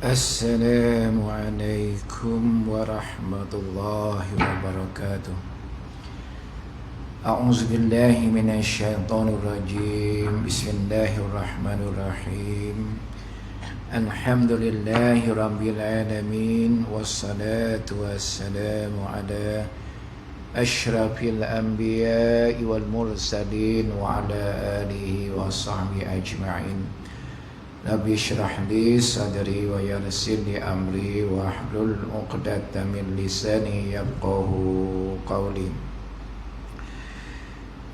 Assalamualaikum warahmatullahi wabarakatuh. A'udzu billahi minasyaitonir rajim. Bismillahirrahmanirrahim. Alhamdulillahi rabbil alamin, wassalatu wassalamu ala asyrafil anbiya'i wal mursalin wa ala alihi wa sahbihi ajma'in. Rabbi syrah li sadri wa yassir li amri wa hlul 'uqdatam min lisani yafqahu qawli.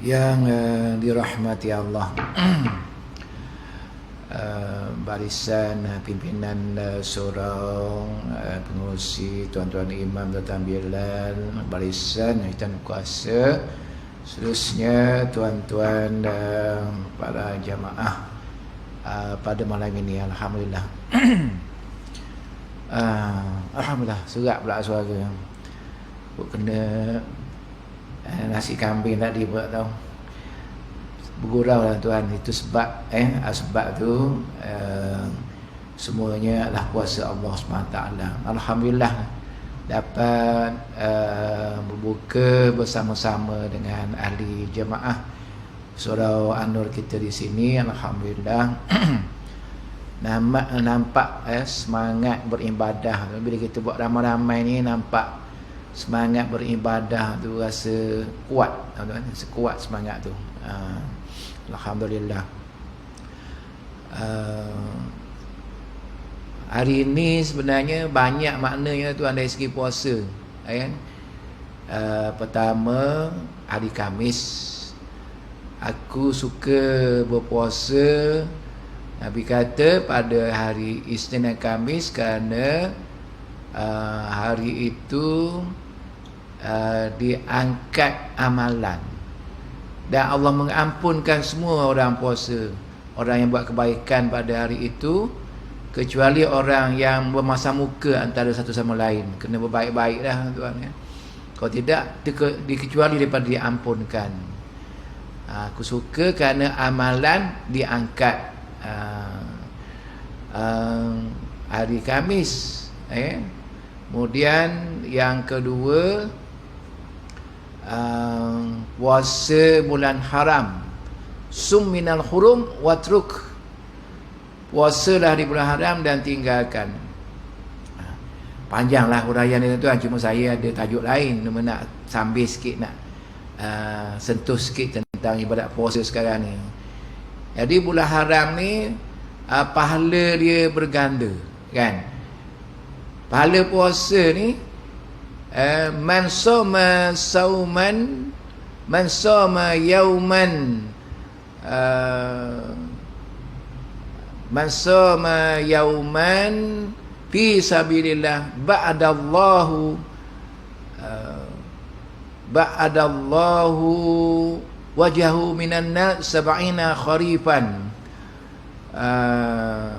Yang dirahmati Allah, barisan pimpinan surau, pengurusi, tuan-tuan imam, tuan-tuan bilal, barisan hitam kuasa, seterusnya tuan-tuan para jamaah pada malam ini, alhamdulillah. Alhamdulillah, serak pula suara. Kena nasi kambing tadi buat tau. Bergurau lah tuan. Itu sebab sebab tu semuanya adalah kuasa Allah SWT. Alhamdulillah dapat berbuka bersama-sama dengan ahli jemaah surau An-Nur kita di sini. Alhamdulillah nampak semangat beribadah. Bila kita buat ramai-ramai ni, nampak semangat beribadah tu rasa kuat, rasa kuat semangat tu. Alhamdulillah. Hari ini sebenarnya banyak maknanya tuan dari segi puasa, kan? Pertama, hari Khamis. Aku suka berpuasa, Nabi kata, pada hari Isnin dan Khamis, kerana hari itu diangkat amalan dan Allah mengampunkan semua orang puasa, orang yang buat kebaikan pada hari itu, kecuali orang yang bermasam muka antara satu sama lain. Kena berbaik-baik dah tuan, ya. Kalau tidak, dikecuali daripada diampunkan. Aku suka kerana amalan diangkat hari Khamis. Kemudian yang kedua, puasa bulan haram. Sum minal hurum watruk. Puasalah di bulan haram dan tinggalkan. Panjanglah huraian itu tuan, cuma saya ada tajuk lain, cuma nak sambil sikit, nak sentuh sikit tentang ibadat puasa sekarang ni. Jadi bulan haram ni pahala dia berganda, kan? Pahala puasa ni man soma sauman, man soma yauman, man soma yauman fi sabilillah ba'dallahu wajahu minan nar sab'ina kharifan.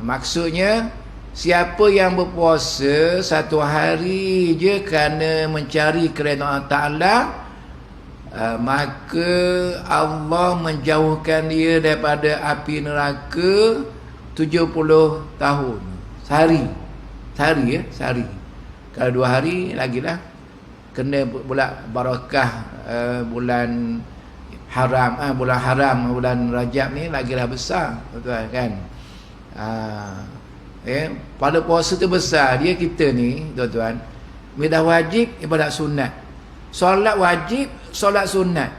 Maksudnya, siapa yang berpuasa satu hari je kerana mencari keredaan Ta'ala, maka Allah menjauhkan dia daripada api neraka 70 tahun. Sehari, ya, sehari. Kalau 2 hari lagilah, kena pula barakah bulan haram, bulan Rajab ni lagilah besar, tuan, kan? Pada puasa tu besar dia. Kita ni, tuan-tuan, dah wajib ibadat sunat, solat wajib, solat sunat.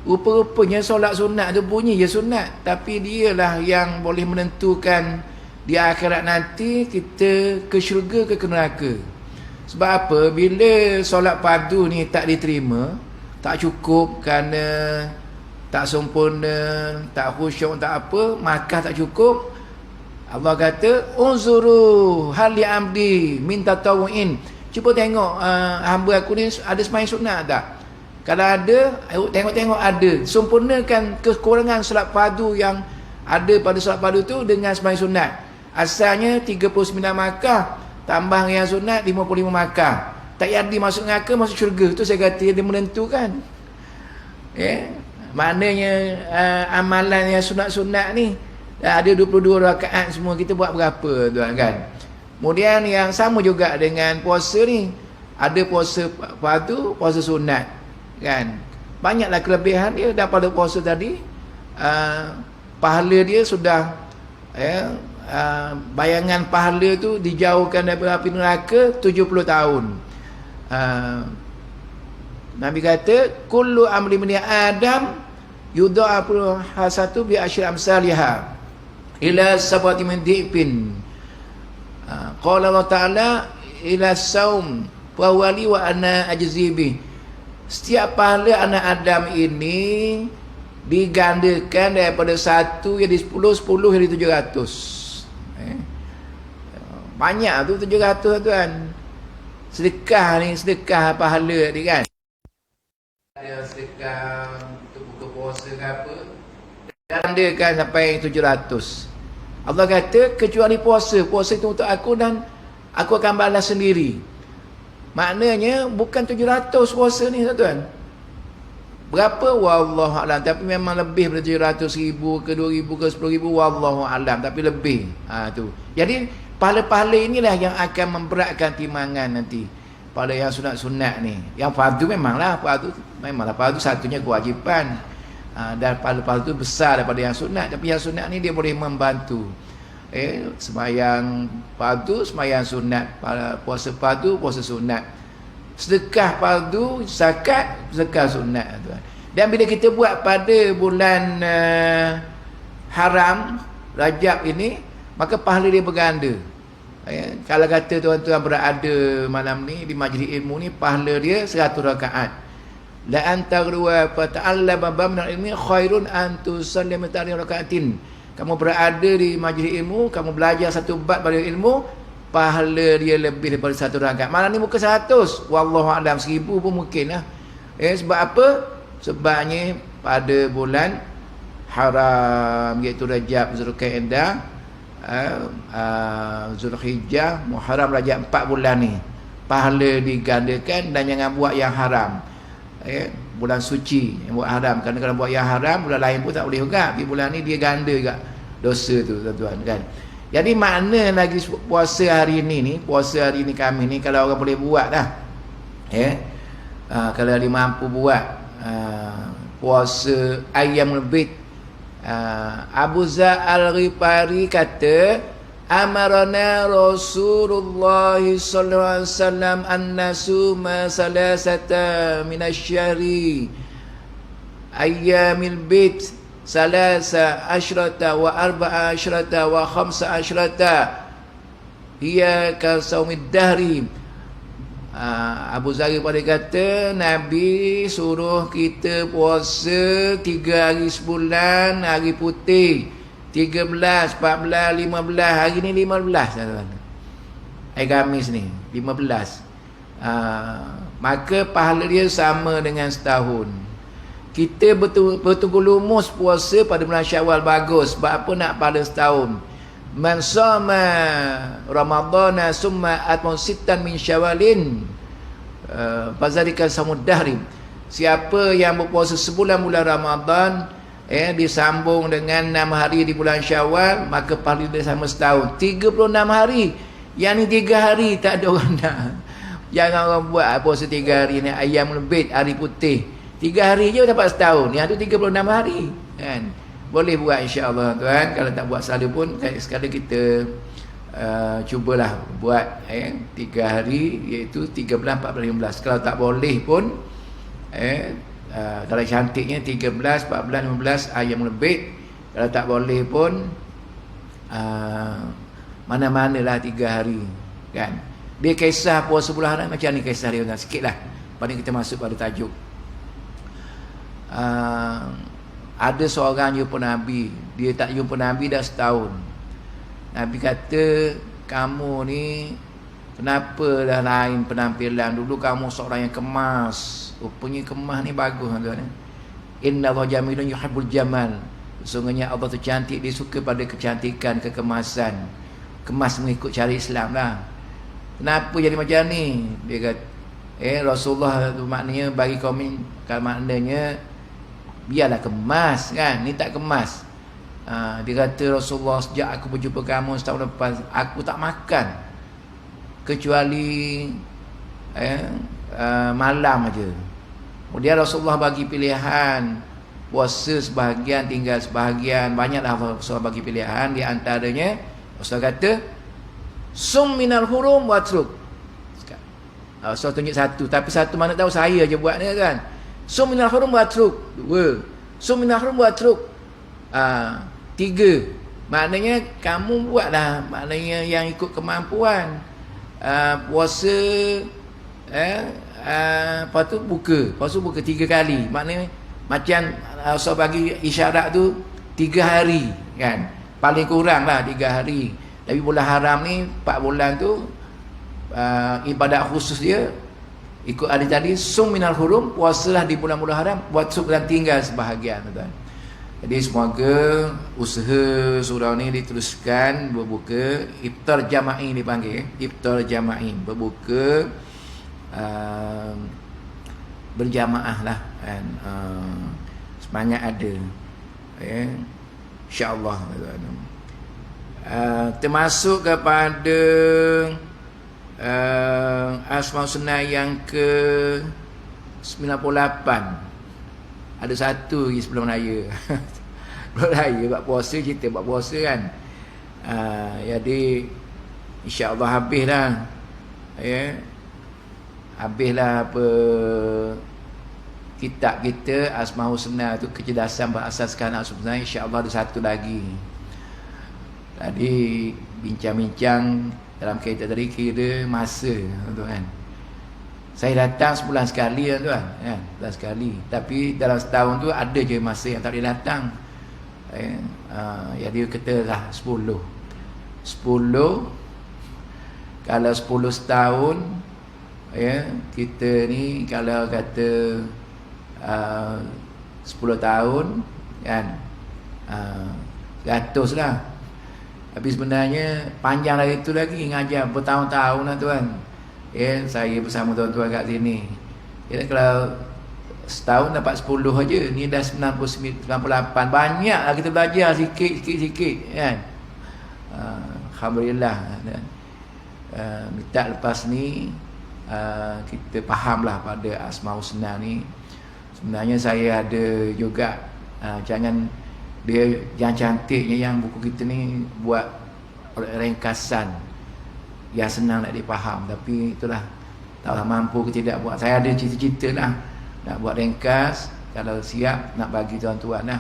Rupa-rupanya solat sunat tu bunyi je sunat, tapi dialah yang boleh menentukan di akhirat nanti kita ke syurga ke neraka. Sebab apa? Bila solat fardu ni tak diterima, tak cukup kerana tak sempurna, tak khusyuk, tak apa, maka tak cukup, Allah kata, unzuru hal li amdi min tatawuin. Cuba tengok hamba aku ni ada sembahyang sunat tak? Kalau ada, tengok-tengok ada. Sempurnakan kekurangan solat fardu yang ada pada solat fardu tu dengan sembahyang sunat. Asalnya 39 makah, tambah yang sunat 55 makah. Tak jadi masuk neraka, masuk syurga. Tu saya kata dia menentukan. Maknanya amalan yang sunat-sunat ni ada 22 rakaat semua, kita buat berapa tuan, kan? Kemudian yang sama juga dengan puasa ni. Ada puasa fardu, puasa sunat. Kan? Banyaklah kelebihan dia daripada puasa tadi. Pahala dia sudah bayangan pahala tu dijauhkan daripada api neraka 70 tahun. Nabi kata kullu amri min Adam yudha'afu hasatu bi asyri amsalihha ila sabati min dhifin. Qala Allah Ta'ala ila saum wa wali wa ana ajzibi. Setiap pahala anak Adam ini digandakan daripada 1 jadi 10, 10 jadi 700. Banyak tu 700 tuan. Sedekah ni, sedekah pahala ni kan. Ada sedekah untuk buka puasa ke apa, gandakan sampai 700. Allah kata kecuali puasa itu untuk aku dan aku akan balas sendiri. Maknanya bukan 700 puasa ni tuan. Berapa wallahu alam, tapi memang lebih daripada 700,000 ke 2,000 ke 10,000 wallahu alam, tapi lebih. Tu. Jadi pahala-pahala inilah yang akan memberatkan timbangan nanti. Pahala yang sunat-sunat ni. Yang fardu memanglah fardu satunya kewajipan. Dan pahala-pahala tu besar daripada yang sunat, tapi yang sunat ni dia boleh membantu. Sembahyang fardu, sembahyang sunat, puasa fardu, puasa sunat, sedekah fardu, zakat, zakat sunat tuan. Dan bila kita buat pada bulan haram Rajab ini, maka pahala dia berganda. Kalau kata tuan-tuan berada malam ni di majlis ilmu ni, pahala dia 100 rakaat. La antarwa fa ta'allama bamna ilmi khairun an tusallimu ta'ala rakaatin. Kamu berada di majlis ilmu, kamu belajar satu bab pada ilmu, pahala dia lebih daripada 100 rakaat. Malam ni muka 100, wallahu alam 1000 pun mungkin lah. Sebab apa? Sebabnya pada bulan haram iaitu Rajab, Zulqa'dah, Zulhijjah, Muharram, Rajab, 4 bulan ni pahala digandakan. Dan jangan buat yang haram. Bulan suci yang buat haram, kerana kalau buat yang haram bulan lain pun tak boleh juga. Di bulan ni dia ganda juga dosa tu tuan-tuan kan. Jadi makna lagi puasa hari ni puasa hari ni kami ni, kalau orang boleh buat dah, kalau dia mampu buat puasa Ayyamul Bid. Abu Zar Al-Ghifari kata amarana Rasulullah sallallahu alaihi wasallam an nasuma salasata minasyahri ayyamil bid salasa asyrata wa arba'a asyrata wa khamsa asyrata hiya ka saumid dahri. Abu Zar pada kata Nabi suruh kita puasa 3 hari sebulan, hari putih 13, 14, 15. Hari ni 15 tuan-tuan. Hari Khamis ni 15. Maka pahala dia sama dengan setahun. Kita bertunggu lumus puasa pada bulan Syawal bagus. Sebab apa nak pada setahun? Man sama Ramadana summa atmun sittan min Syawalin fazalika samud dahri. Siapa yang berpuasa sebulan bulan Ramadan disambung dengan 6 hari di bulan Syawal, maka pahala dia sama setahun. 36 hari. Yang ni 3 hari tak ada orang nak. Jangan orang buat puasa 3 hari ni, Ayyamul Bid, hari putih. 3 hari je dapat setahun. Yang tu 36 hari kan. Boleh buat insya-Allah tuan. Kalau tak buat selalu pun sekali kita cubalah buat 3 hari, iaitu 13, 14, 15. Kalau tak boleh pun kalau cantiknya 13, 14, 15 Ayyamul Bid. Kalau tak boleh pun mana-manalah 3 hari kan. Dia kisah puasa bulan haram macam ni kisah dia sikitlah. Paling kita masuk pada tajuk. Ada seorang jumpa Nabi. Dia tak jumpa Nabi dah setahun. Nabi kata, kamu ni kenapa dah lain penampilan? Dulu kamu seorang yang kemas. Rupanya kemas ni bagus tuan. Inna Allah jamilun yuhibbul jamal. Sesungguhnya Allah tu cantik, dia suka pada kecantikan, kekemasan. Kemas mengikut cara Islam lah. Kenapa jadi macam ni? Dia kata Rasulullah tu maknanya bagi kaum ni, kalau maknanya biarlah kemas kan, ni tak kemas. Dia kata Rasulullah, sejak aku berjumpa kamu setahun lepas, aku tak makan. kecuali malam aja. Kemudian Rasulullah bagi pilihan, puasa sebahagian, tinggal sebahagian. Banyaklah Rasulullah bagi pilihan. Di antaranya Rasulullah kata, sum minal hurum watruk. Rasulullah tunjuk satu, tapi satu mana tahu saya je buat ni kan. Sum minal hurum watruk. Dua. Sum minal hurum watruk. Tiga. Maknanya kamu buatlah, maknanya yang ikut kemampuan. Puasa lepas tu buka. Lepas tu buka 3 kali. Maknanya macam so bagi isyarat tu 3 hari kan. Paling kurang lah 3 hari. Tapi bulan haram ni 4 bulan tu ibadat khusus dia ikut hadis tadi, sum minal hurum, puasalah di bulan-bulan haram, buat sub dan tinggal sebahagian, tuan. Jadi semoga usaha surau ni diteruskan, berbuka iftar jama'i dipanggil, iftar jama'i, berbuka berjamaah lah kan. Semangat ada insya-Allah. Termasuk kepada Asmaul Husna yang ke 98. Ada satu lagi sebelum raya. Sebelum raya buat puasa, cerita buat puasa kan. Jadi insya-Allah habis dah. Habislah apa kitab kita Asmaul Husna tu, kecerdasan berasaskan Asmaul Husna. Insya-Allah ada satu lagi. Tadi bincang-bincang dalam kaitan tadi, kira masa, tuan. Saya datang sebulan sekali, tuan, kan? Sebulan sekali. Tapi dalam setahun tu ada je masa yang tak boleh datang. Jadi katalah 10. Kalau 10 setahun, kita ni kalau kata 10 tahun kan, 100 lah. Tapi sebenarnya panjang lagi itu lagi, ngajar bertahun-tahun lah, tuan. Saya bersama tuan-tuan kat sini. Kalau setahun dapat 10 aja, ni dah 98. Banyak lah kita belajar sikit kan. Alhamdulillah. Minta lepas ni kita fahamlah pada Asmaul Husna ni. Sebenarnya saya ada juga jangan dia yang cantiknya yang buku kita ni buat ringkasan yang senang nak dipaham, tapi itulah taklah mampu ke tidak buat. Saya ada cita-cita lah nak buat ringkas, kalau siap nak bagi tuan-tuan lah.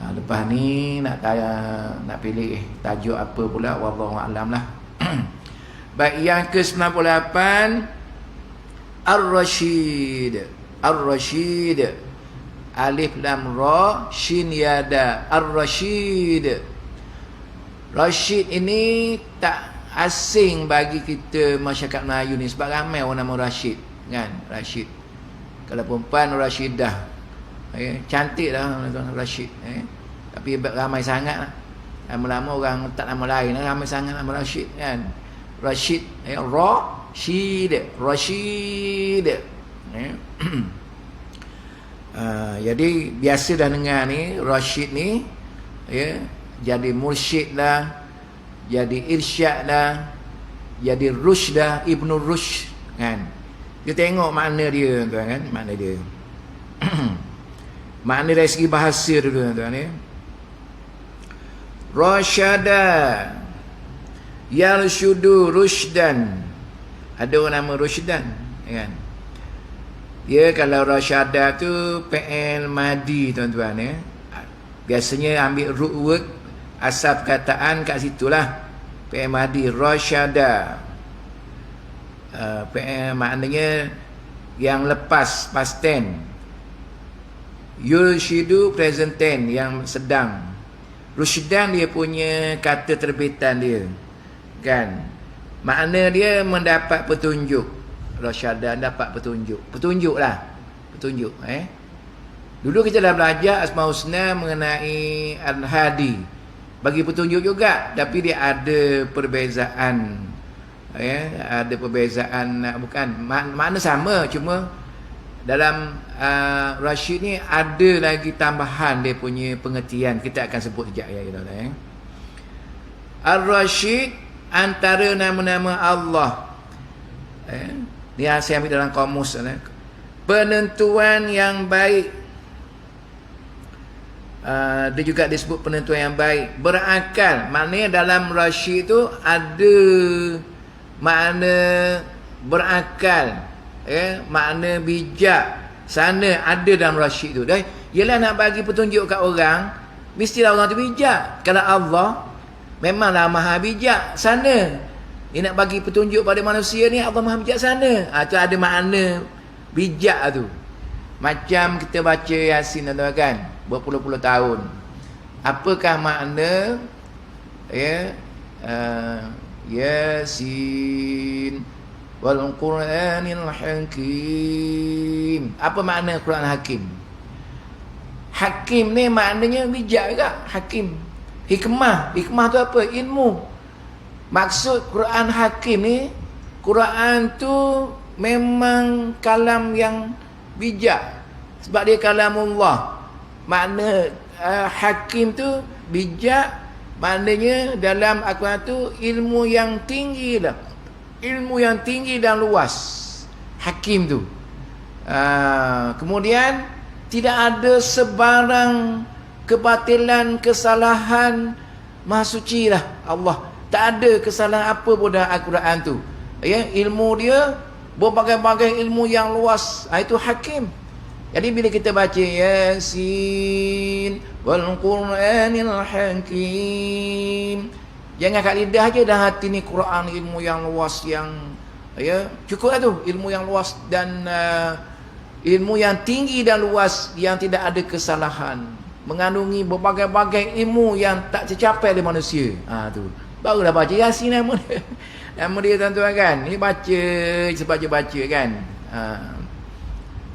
Lepas ni nak pilih tajuk apa pula, wallahu a'lam lah. Baik, yang ke-98 Ar-Rasyid. Alif lam ra shin yada, Ar-Rasyid. Rasyid ini tak asing bagi kita masyarakat Melayu ni, sebab ramai orang nama Rasyid kan. Rasyid, kalau perempuan Rasyidah, cantik lah Rasyid. Tapi ramai sangat lah. Lama-lama orang tak nama lain, ramai sangat nama Rasyid kan. Rasyid, Rasyid. Jadi biasa dah dengar ni Rasyid ni, jadi mursyid lah, jadi irsyad lah, jadi rusyd lah, Ibnu Rusyd kan. Kita tengok makna dia, tuan kan, makna dia. Makna dari segi bahasa dulu, tuan ya. Rasyada yarshudu rusydan. Ada orang nama Rusydan kan. Dia kalau rasyada tu fi'il madi, tuan-tuan ya. Biasanya ambil root word, asal perkataan kat situlah. Fi'il madi, rasyada. Maknanya yang lepas, past tense. Yurshidu, present tense, yang sedang. Rusydan dia punya kata terbitan dia kan. Makna dia mendapat petunjuk. Rasyada dapat petunjuk. Petunjuk lah. Petunjuk. Dulu kita dah belajar Asmaul Husna mengenai Al-Hadi. Bagi petunjuk juga. Tapi dia ada perbezaan. Ada perbezaan. Bukan. Makna sama. Cuma dalam Rasyid ni ada lagi tambahan dia punya pengertian. Kita akan sebut sekejap ya. Al-Rasyid antara nama-nama Allah. Dia saya ambil dalam kamus. Penentuan yang baik. Dia juga disebut penentuan yang baik. Berakal. Maknanya dalam rasyid tu ada makna berakal. Makna bijak. Sana ada dalam rasyid tu. Yelah nak bagi petunjuk kat orang, mestilah orang tu bijak. Kalau Allah memanglah maha bijak sana. Dia nak bagi petunjuk pada manusia ni, Allah maha bijaksana. Tu ada makna bijak tu. Macam kita baca Yasin tu kan, berpuluh-puluh tahun. Apakah makna Yasin wal Qur'anil Hakim? Apa makna Quran Hakim? Hakim ni maknanya bijak juga. Hakim, hikmah. Hikmah tu apa? Ilmu. Maksud Quran Hakim ni, Quran tu memang kalam yang bijak, sebab dia kalamullah. Makna Hakim tu bijak, maknanya dalam Al-Quran tu ilmu yang tinggi lah. Ilmu yang tinggi dan luas. Hakim tu. Kemudian tidak ada sebarang kebatilan, kesalahan. Maha suci lah Allah. Tak ada kesalahan apa pun dalam Al-Quran tu. Ilmu dia berbagai-bagai ilmu yang luas. Itu Hakim. Jadi bila kita baca Yasin wal Qur'anil Hakim, jangan kat lidah je, dah hati ni Quran ilmu yang luas yang cukup lah tu. Ilmu yang luas dan ilmu yang tinggi dan luas yang tidak ada kesalahan, mengandungi berbagai-bagai ilmu yang tak tercapai oleh manusia. Tu barulah baca Yasin nama dia. Nama dia tuan-tuan kan. Ini baca sebaca-baca kan.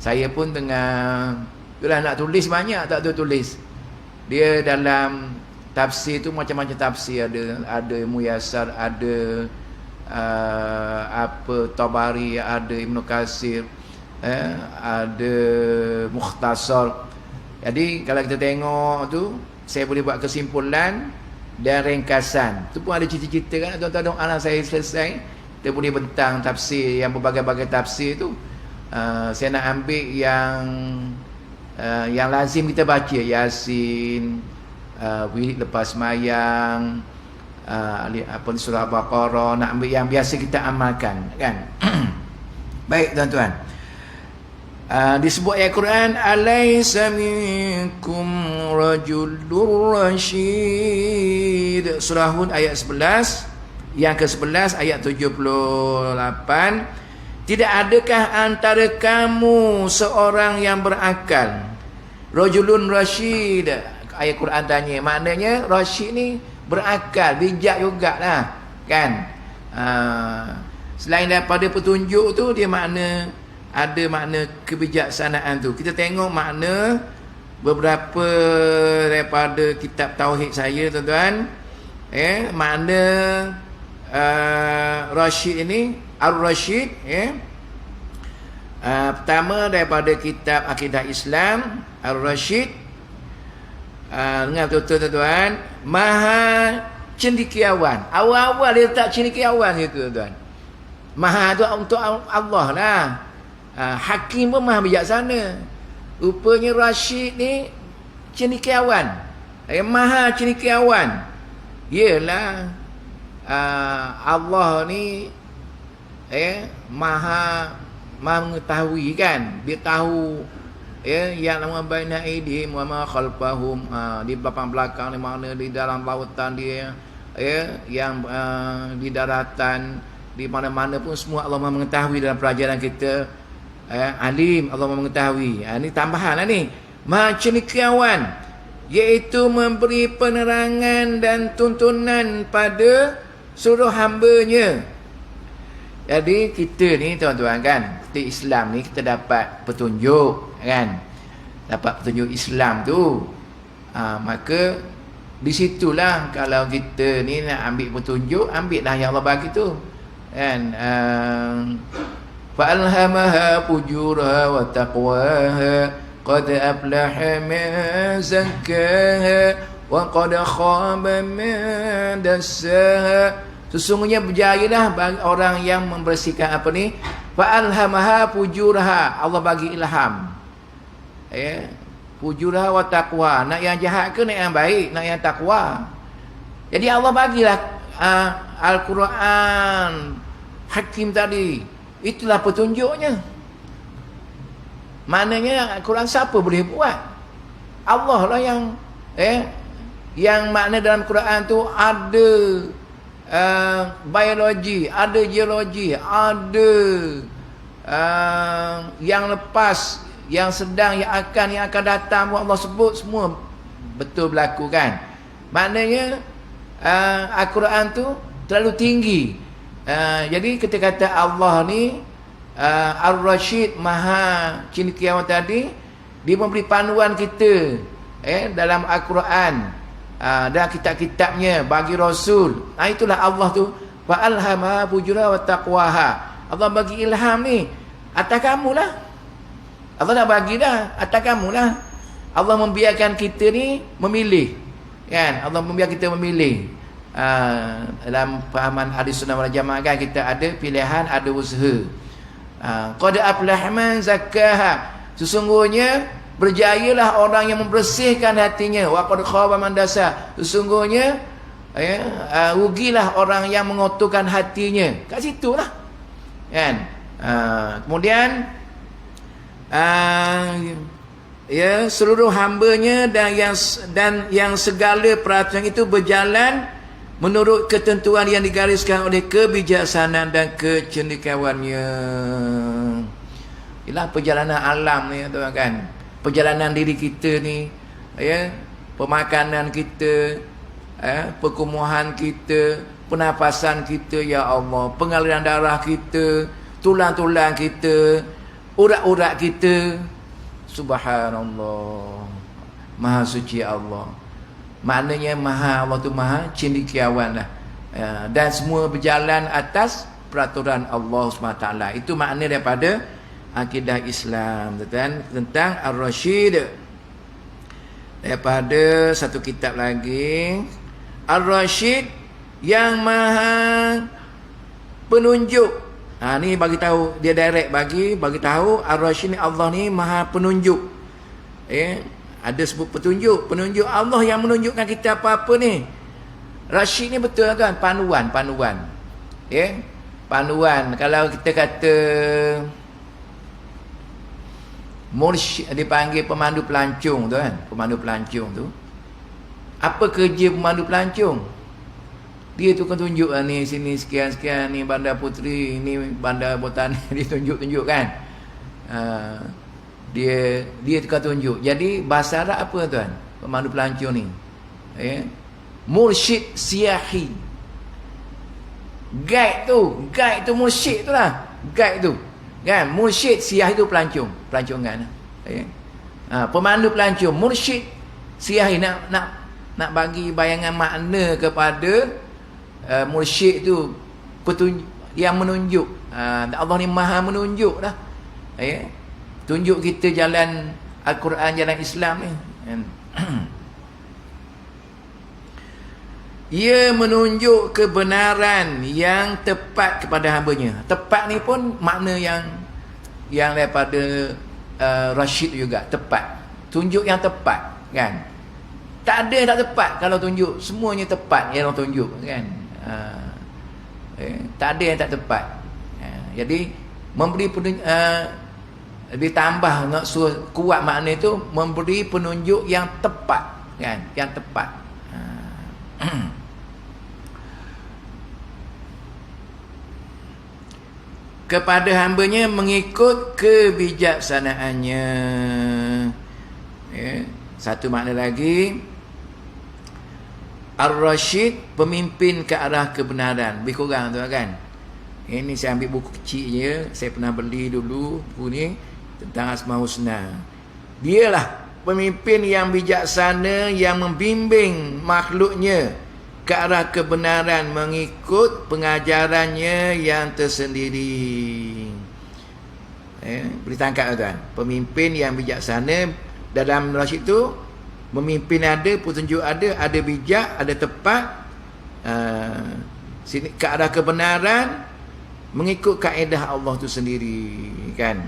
Saya pun tengah nak tulis banyak, tak tahu tulis. Dia dalam tafsir tu macam-macam tafsir, ada Muyassar, ada Tabari, ada Ibnu Katsir, ada Mukhtasar. Jadi kalau kita tengok tu, saya boleh buat kesimpulan dan ringkasan. Tu pun ada cerita-cerita kan tuan-tuan. Anak saya selesai, kita boleh bentang tafsir yang berbagai-bagai tafsir tu. Saya nak ambil yang lazim kita baca, Yasin, wirid lepas mayang, surah Baqarah, nak ambil yang biasa kita amalkan kan. Baik tuan-tuan. Disebut ayat Quran, alaysa minkum rajulur rasyid. Surah Hud ayat 11, yang ke-11 ayat 78. Tidak adakah antara kamu seorang yang berakal? Rajulun rasyid. Ayat Quran tanya, maknanya rasyid ni berakal, bijak jugalah kan. Selain daripada petunjuk tu, dia ada makna kebijaksanaan tu. Kita tengok makna beberapa daripada kitab tauhid saya tuan-tuan. Makna rasyid ini, Ar-Rasyid, pertama daripada kitab Akidah Islam, Ar-Rasyid. Dengar betul-betul tuan-tuan, maha cendekiawan. Awal-awal dia letak cendekiawan gitu tuan-tuan. Maha tu untuk Allah lah. Hakim pun maha bijaksana. Rupanya Rasyid ni cendekiawan. Maha cendekiawan. Yelah, Allah ni maha mengetahui kan. Dia tahu yang nama baina aidihim wa ma khalfahum, di belakang ni mana, di dalam lautan dia, yang di daratan, di mana-mana pun semua Allah maha mengetahui. Dalam pelajaran kita alim, Allah maha mengetahui. Ini tambahan lah ni. Maha cendekiawan, iaitu memberi penerangan dan tuntunan pada seluruh hamba-Nya. Jadi kita ni tuan-tuan kan, kita Islam ni kita dapat petunjuk kan. Dapat petunjuk Islam tu. Maka di situlah kalau kita ni nak ambil petunjuk, ambil dah yang Allah bagi tu. Kan? Fa'alhamaha fujuraha wa taqwaha qad aflaha man zakkaha wa qad khaba man dassaha Sesungguhnya berjayalah bagi orang yang membersihkan apa ni? Fa'alhamaha fujuraha. Allah bagi ilham. Fujuraha wa taqwa. Nak yang jahat ke nak yang baik? Nak yang takwa. Jadi Allah bagilah Al-Quran Hakim tadi. Itulah petunjuknya. Maknanya Al-Quran siapa boleh buat? Allah lah yang makna dalam Quran tu ada biologi, ada geologi, ada yang lepas, yang sedang, yang akan datang pun Allah sebut semua betul berlaku kan. Maknanya Al-Quran tu terlalu tinggi. Jadi kita kata Allah ni Ar-Rashid, Maha Cendekiawan tadi, dia memberi panduan kita dalam Al-Quran dan kitab-kitabnya bagi Rasul. Itulah Allah tu, fa'alhamaha fujuraha wa taqwaha. Allah bagi ilham ni atas kamulah. Allah dah bagi dah atas kamulah. Allah membiarkan kita ni memilih, kan? Allah membiarkan kita memilih. Dalam fahaman hadis sunnah wal jamaah kan, kita ada pilihan, ada usaha. Qad aflaha man zakkaha. Sesungguhnya berjayalah orang yang membersihkan hatinya. Wa qad khaba man dasa. Sesungguhnya rugilah orang yang mengotorkan hatinya. Kat situlah. Kan? Kemudian seluruh hambanya dan yang segala peraturan itu berjalan menurut ketentuan yang digariskan oleh kebijaksanaan dan kecendekiawannya. Inilah perjalanan alam ni, tuan kan. Perjalanan diri kita ni, pemakanan kita, perkumuhan kita, pernafasan kita, ya Allah, pengaliran darah kita, tulang-tulang kita, urat-urat kita. Subhanallah, Maha suci Allah. Maknanya Allah tu Maha Cendekiawan lah. Dan semua berjalan atas peraturan Allah SWT. Itu makna daripada akidah Islam tentang Ar-Rashid. Daripada satu kitab lagi, Ar-Rashid yang Maha Penunjuk. Ni bagi tahu, dia direct bagi tahu Ar-Rashid ni, Allah ni Maha Penunjuk. Ada sebut petunjuk Allah yang menunjukkan kita apa-apa ni. Rashid ni betul kan, panduan. Panduan. Kalau kita kata mursyid, dipanggil pemandu pelancong tu kan. Pemandu pelancong tu, apa kerja pemandu pelancong? Dia tu kan tunjuk ni sini sekian-sekian, ni Bandar Puteri, ni Bandar Botani. Dia tunjuk kan. Dia tukar tunjuk. Jadi bahasa Arab apa tuan? Pemandu pelancong ni. Mursyid siyahi. Guide tu mursyid tu lah. Guide tu. Kan? Mursyid siyahi tu pelancong. Pelancongan. Pemandu pelancong. Mursyid siyahi. Nak bagi bayangan makna kepada mursyid tu. Yang menunjuk. Allah ni Maha menunjuk lah. Tunjuk kita jalan Al-Quran, jalan Islam ni. Ia menunjuk kebenaran yang tepat kepada hambanya. Tepat ni pun makna yang daripada Rashid juga. Tepat. Tunjuk yang tepat, kan? Tak ada yang tak tepat kalau tunjuk. Semuanya tepat yang orang tunjuk, kan? Tak ada yang tak tepat. Jadi memberi ditambah nak suruh kuat makna itu, memberi penunjuk yang tepat, kan? Yang tepat. Kepada hambanya mengikut kebijaksanaannya. Satu makna lagi, Ar-Rashid, pemimpin ke arah kebenaran. Lebih kurang tu kan. Ini saya ambil buku kecil je, saya pernah beli dulu buku ni tentang Asmaul Husna. Dialah pemimpin yang bijaksana yang membimbing makhluknya ke arah kebenaran mengikut pengajarannya yang tersendiri. Boleh tangkap tuan. Pemimpin yang bijaksana dalam Rashid tu, memimpin ada, petunjuk ada bijak, ada tepat. ke arah kebenaran mengikut kaedah Allah tu sendiri, kan.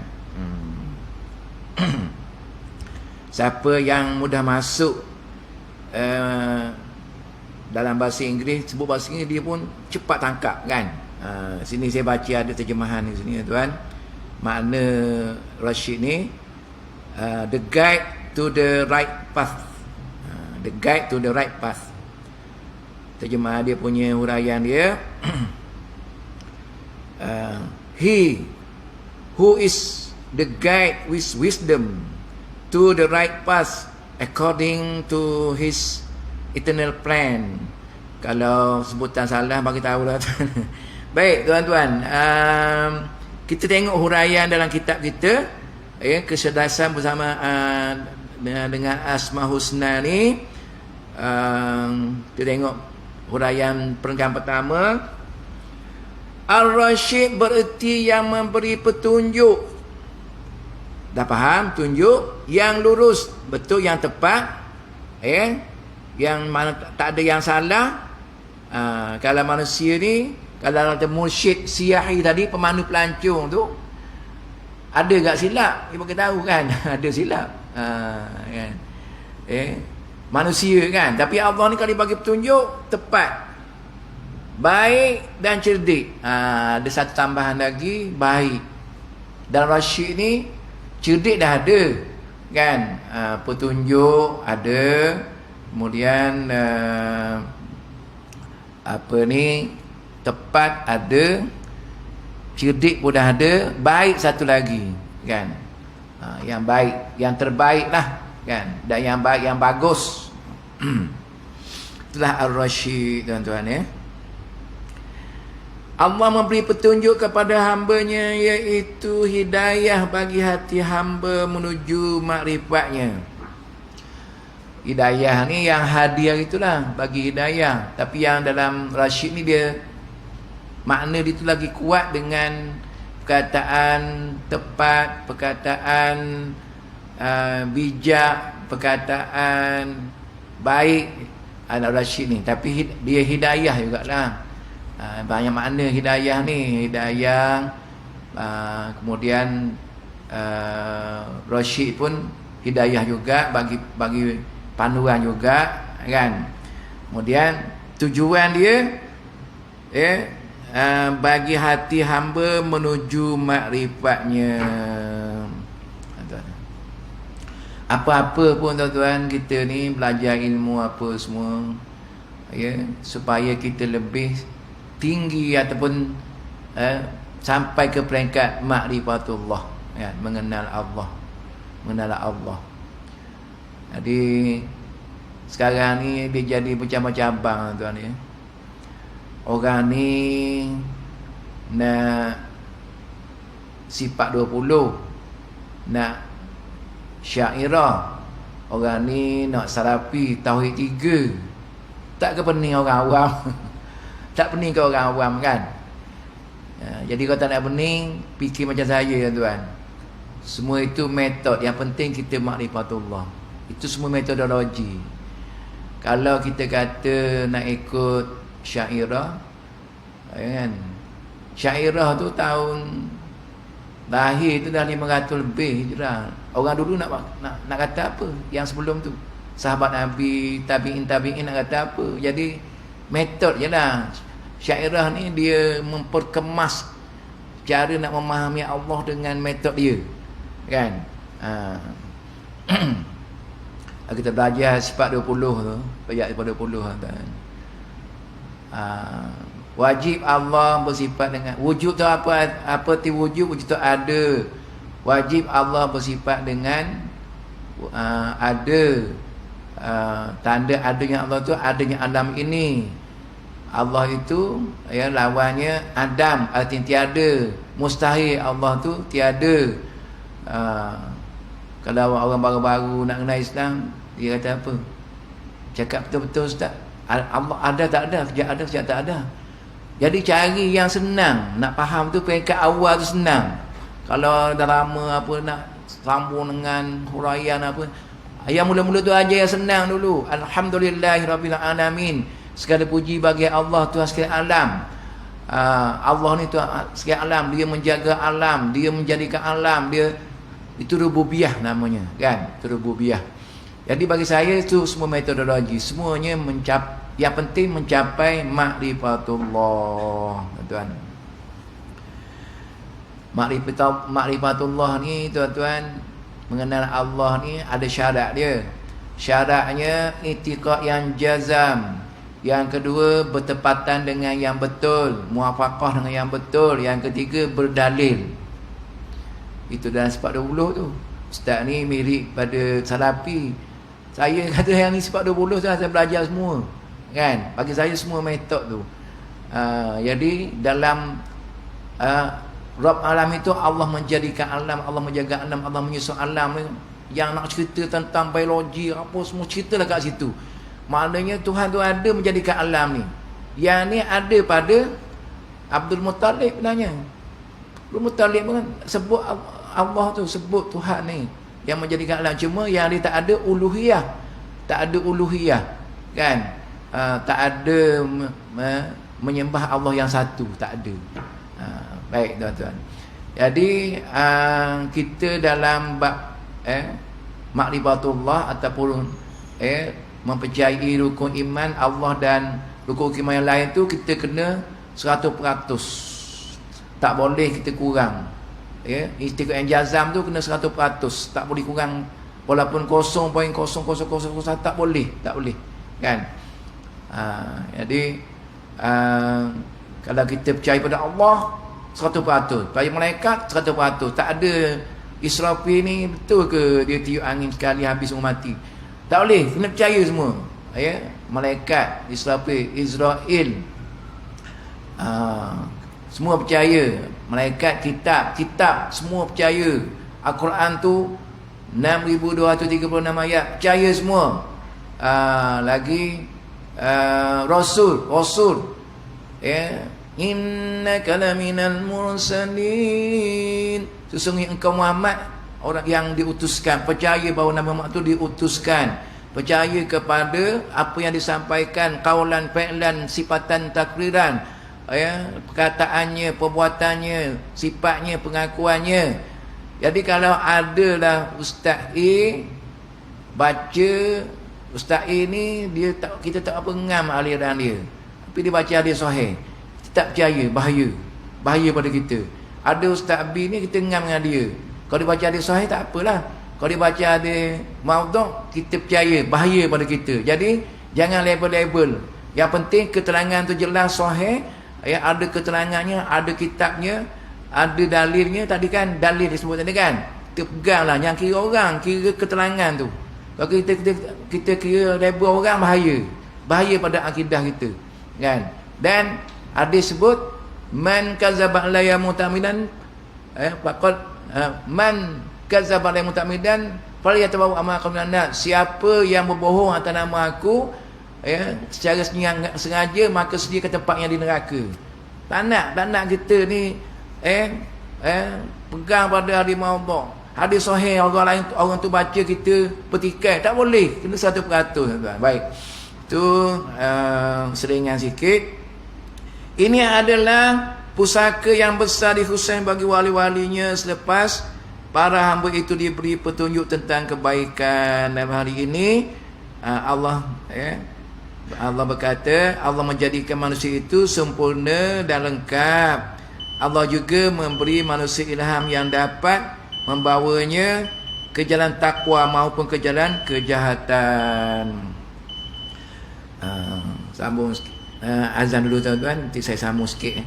Siapa yang mudah masuk dalam bahasa Inggeris, sebut bahasa Inggeris, dia pun cepat tangkap, kan. Sini saya baca ada terjemahan di sini, tuan. Makna Rashid ni, the guide to the right path. The guide to the right path. Terjemahan dia punya huraian dia. He who is the guide with wisdom to the right path according to his eternal plan. Kalau sebutan salah bagi tahu lah. Baik tuan-tuan, kita tengok huraian dalam kitab kita, kecerdasan bersama dengan Asma Husna ni. Kita tengok huraian peringkat pertama. Ar-Rasyid bererti yang memberi petunjuk. Dah faham? Tunjuk yang lurus, betul, yang tepat, yang mana tak ada yang salah. Kalau manusia ni, kalau ada mursyid siyahi tadi, pemandu pelancong tu, ada tak silap? Dia bagi tahu, kan. Ada silap, kan. Manusia, kan. Tapi Allah ni kalau dia bagi petunjuk, tepat, baik dan cerdik. Ada satu tambahan lagi, baik. Dan Rasyid ni cerdik dah ada, kan. Petunjuk ada, kemudian tepat ada, cerdik pun dah ada, baik satu lagi, kan. Yang baik, yang terbaik lah, kan. Dan yang baik, yang bagus. Itulah Ar-Rasyid, tuan-tuan, Allah memberi petunjuk kepada hambanya, iaitu hidayah bagi hati hamba menuju makrifatnya. Hidayah ni yang hadiah itulah, bagi hidayah. Tapi yang dalam Rasyid ni dia, makna dia tu lagi kuat dengan perkataan tepat, perkataan bijak, perkataan baik, Rasyid ni. Tapi dia hidayah jugalah. Banyak makna hidayah ni. Hidayah, kemudian Rasyid pun hidayah juga, bagi panduan juga, kan. Kemudian tujuan dia, bagi hati hamba menuju makrifatnya. Apa-apa pun tuan-tuan, kita ni belajar ilmu apa semua, supaya kita lebih tinggi ataupun sampai ke peringkat makrifatullah, kan, mengenal Allah. Jadi sekarang ni dia jadi bercabang-cabang, tuan, Orang ni nak sifat 20, nak syairah. Orang ni nak salafi tauhid 3. Tak ke pening orang awam? Tak pening ke orang awam, kan? Jadi kalau tak nak pening, fikir macam saya, tuan. Semua itu metod. Yang penting kita makrifatullah. Itu semua metodologi. Kalau kita kata nak ikut syairah, kan, syairah tu tahun lahir tu dah 500 lebih hijrah. Orang dulu nak kata apa yang sebelum tu? Sahabat Nabi, tabi'in nak kata apa? Jadi metod je lah. Syairah ni dia memperkemas cara nak memahami Allah dengan metod dia, kan. Kita belajar sifat 20 tu, belajar sifat 20 kan. Wajib Allah bersifat dengan wujud tu apa ti wujud tu ada. Wajib Allah bersifat dengan ada, tanda adanya Allah tu adanya alam ini. Allah itu lawannya Adam, artinya tiada, mustahil. Allah tu tiada. Kalau orang baru-baru nak kenal Islam, dia kata apa? Cakap betul-betul, Ustaz, Allah ada tak ada? Sejak ada, sejak tak ada. Jadi cari yang senang. Nak faham tu peringkat awal tu senang. Kalau dah lama apa nak sambung dengan huraian apa, yang mula-mula tu aja yang senang dulu. Alhamdulillahirabbil alamin. Segala puji bagi Allah, Tuhan sekalian alam. Allah ni Tuhan sekalian alam, dia menjaga alam, dia menjadikan alam, dia itu rububiyah namanya, kan? Itu rububiyah. Jadi bagi saya itu semua metodologi, semuanya yang penting mencapai makrifatullah, tuan. Makrifatullah ni tuan-tuan, mengenal Allah ni ada syarat dia. Syaratnya i'tiqad yang jazam. Yang kedua bertepatan dengan yang betul, muafaqah dengan yang betul. Yang ketiga berdalil. Itu dalam sifat 20 tu. Ustaz ni mirip pada Salafi. Saya kata yang ni sifat 20 tu saya belajar semua. Kan? Bagi saya semua metod tu. Jadi dalam Rabb alam itu Allah menjadikan alam, Allah menjaga alam, Allah menyusun alam. Yang nak cerita tentang biologi apa semua ceritalah kat situ. Maknanya Tuhan tu ada menjadikan alam ni. Yang ni ada pada Abdul Muttalib sebenarnya. Abdul Muttalib kan sebut Allah tu, sebut Tuhan ni yang menjadikan alam. Cuma yang dia tak ada uluhiyah. Tak ada uluhiyah. Kan? Tak ada menyembah Allah yang satu. Tak ada. Baik tuan-tuan. Jadi kita dalam bab makrifatullah ataupun mempercayai rukun iman Allah dan rukun iman yang lain tu, kita kena 100%. Tak boleh kita kurang. I'tiqad yang jazam tu kena 100%. Tak boleh kurang walaupun 0.0001 tak boleh, tak boleh. Kan? Jadi kalau kita percaya pada Allah 100%, pada malaikat 100%. Tak ada Israfil ni betul ke dia tiup angin sekali habis semua mati. Tak boleh, kena percaya semua. Malaikat, Israfil, Israel, semua percaya. Malaikat, kitab semua percaya. Al-Quran tu 6236 ayat, percaya semua. Lagi Rasul, innaka laminal mursalin, sesungguhnya engkau Muhammad orang yang diutuskan. Percaya bahawa Nabi Muhammad itu diutuskan. Percaya kepada apa yang disampaikan, qaulan, fi'lan, sifatan, takriran, perkataannya, perbuatannya, sifatnya, pengakuannya. Jadi kalau adalah Ustaz A baca, Ustaz A ni kita tak apa ngam aliran dia, tapi dia baca hadis sahih, tak percaya, bahaya pada kita. Ada Ustaz B ni kita ngam dengan dia, kalau dia baca hadis sahih tak apalah, kalau dia baca hadis maudhu' kita percaya, bahaya pada kita. Jadi jangan label-label. Yang penting keterangan tu jelas sahih, ada keterangannya, ada kitabnya, ada dalilnya. Tadi kan dalil disebut tadi kan, kita peganglah, yang kira orang, kira keterangan tu. Kalau kita kira label orang, bahaya pada akidah kita, kan? Dan ada sebut man kadzaba alayya mutamidan faqad man kadzaba alayya mutamidan falyatabawa amaqan nas. Siapa yang berbohong atas nama aku secara sengaja, maka sedia ke tempatnya di neraka. Tak nak kita ni pegang pada hadis maudhu', hadis sahih orang tu baca kita petikai. Tak boleh, kena 100%, tuan-tuan. Baik, tu seringan sikit. Ini adalah pusaka yang besar dikhususkan bagi wali-walinya selepas para hamba itu diberi petunjuk tentang kebaikan. Dan hari ini Allah berkata, Allah menjadikan manusia itu sempurna dan lengkap. Allah juga memberi manusia ilham yang dapat membawanya ke jalan takwa maupun ke jalan kejahatan. Sambung azan dulu tuan-tuan, nanti saya sambung sikit.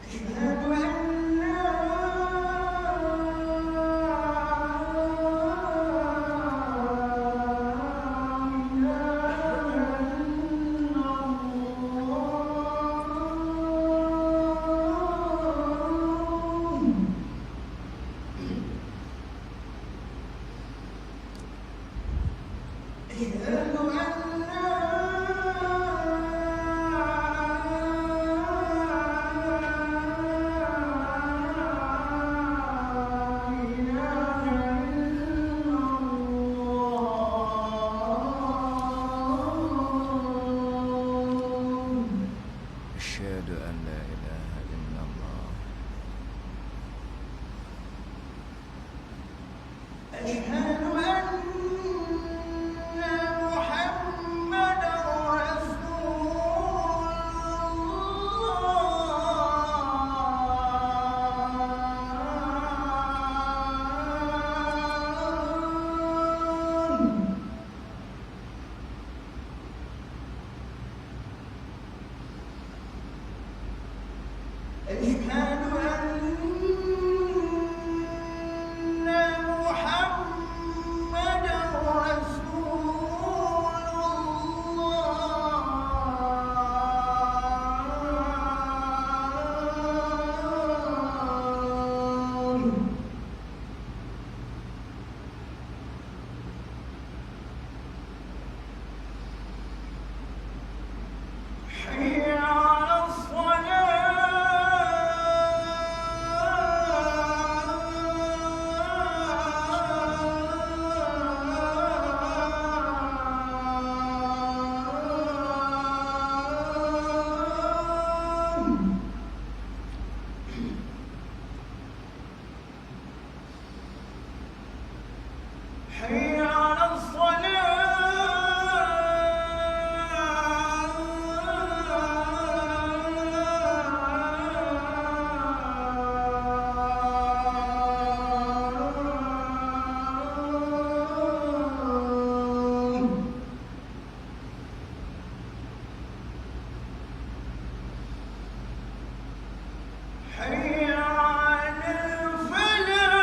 أشهد أن لا إله إلا الله أشهد أن محمدًا رسول الله أشهد أن محمدًا رسول الله حي على الصلاة حي على الصلاة حي على الفلاح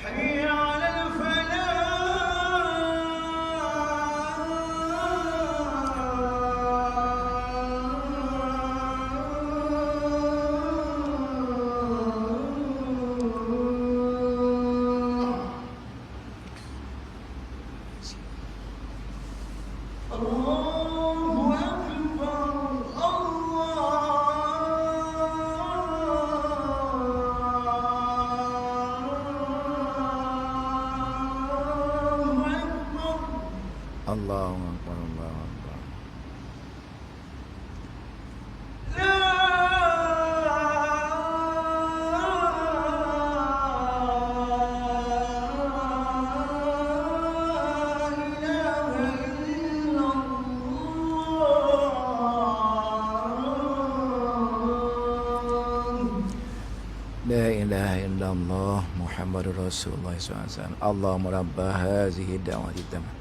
حي على الفلاح الله أكبر الله أكبر الله أكبر لا إله إلا الله لا إله إلا الله محمد رسول الله صلى الله عليه وسلم اللهم رب هذه الدعوة التامة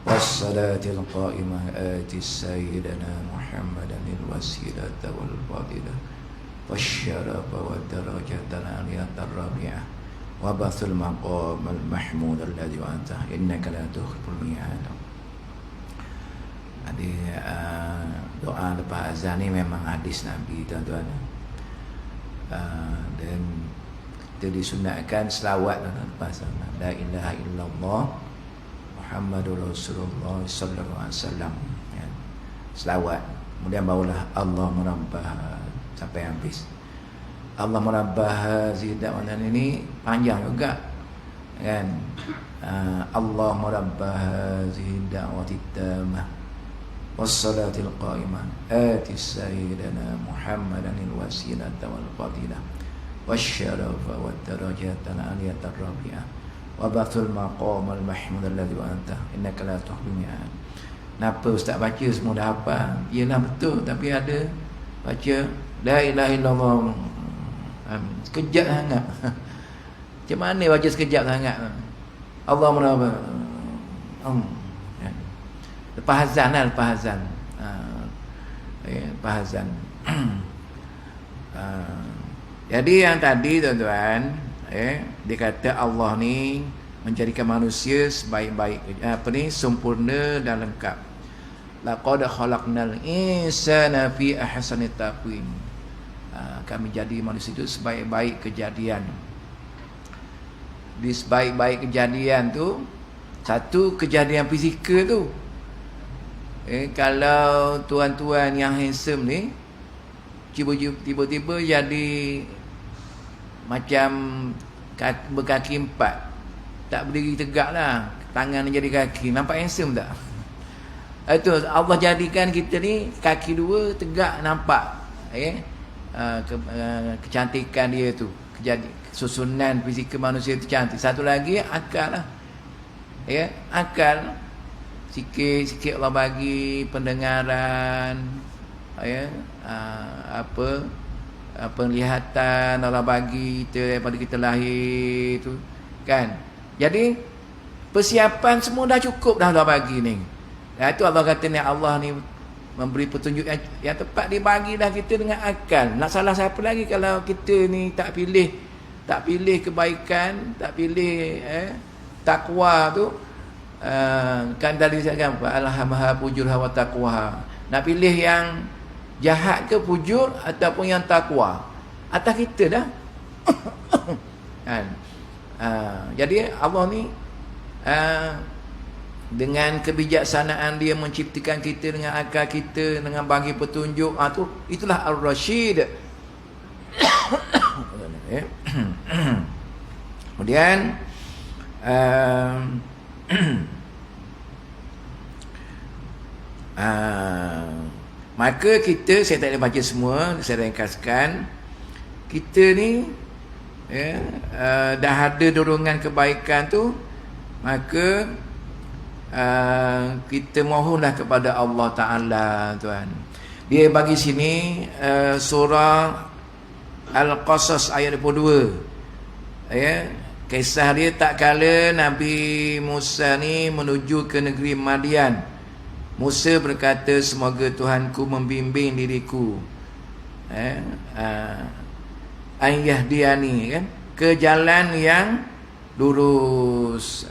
والصلاة القائمة آت سيدنا محمدا الوسيلة والفضيلة والشرف والدرجة العالية الرابعة وبث المقام المحمود الذي وأنت إنك لا تخلف الميعاد. Jadi doa lepas azan ni memang hadis Nabi tuan-tuan. Dan kita disunatkan selawat lepas azan. La ilaha illallah Muhammadur Rasulullah sallallahu alaihi wasallam. Ya. Selawat. Kemudian barulah Allahumma rabbah sampai habis. Allahumma rabbah zidana ini panjang juga. Kan? Allahumma rabbah zidawati tamah wassalatil qa'imah ati sayyidina Muhammadan alwasilata wal fadilah wasyarafa wad darajata al-aliyata ar-rabi'ah wa ba'thul maqam al-mahmud alladhi wa anta innaka la tukhlifu mi'ad. Kenapa ustaz baca semua dah hafal? Yelah betul, tapi ada baca la ilaha illallah. Sekejap sangat. Macam mana baca sekejap sangat? Allah meraba. Lepas azan lah, lepas azan. Lepas azan. Jadi yang tadi tuan-tuan, dia kata Allah ni menjadikan manusia sebaik-baik, sempurna dan lengkap. Laqad khalaqnal insana fi ahsani taqwim. Kami jadi manusia itu sebaik-baik kejadian. Di sebaik-baik kejadian tu, satu kejadian fizikal tu. Kalau tuan-tuan yang handsome ni tiba-tiba jadi macam berkaki empat, tak berdiri tegak lah, tangan jadi kaki, nampak handsome tak? Itu Allah jadikan kita ni kaki dua tegak, nampak kecantikan dia tu, susunan fizikal manusia tu cantik. Satu lagi akal lah, akal sikit-sikit Allah bagi pendengaran, penglihatan Allah bagi kita daripada kita lahir tu kan. Jadi persiapan semua dah cukup dah Allah bagi ni. Itu Allah kata ni, Allah ni memberi petunjuk yang tepat, dia bagi dah kita dengan akal. Nak salah siapa lagi kalau kita ni tak pilih kebaikan, tak pilih takwa tu. Kan tadi saya kata alhamaha fujurha wa taqwa. Nak pilih yang jahat ke fujur ataupun yang takwa, atas kita dah. Kan? Jadi Allah ni dengan kebijaksanaan dia menciptakan kita dengan akal kita, dengan bagi petunjuk, itulah Ar-Rasyid. Kemudian maka kita, saya tak boleh baca semua, saya ringkaskan. Kita ni dah ada dorongan kebaikan tu, maka kita mohonlah kepada Allah Ta'ala, tuan. Dia bagi sini surah Al-Qasas ayat 22. Kisah dia tak kala Nabi Musa ni menuju ke negeri Madian. Musa berkata, semoga Tuhanku membimbing diriku an yahdiyani, kan, ke jalan yang lurus.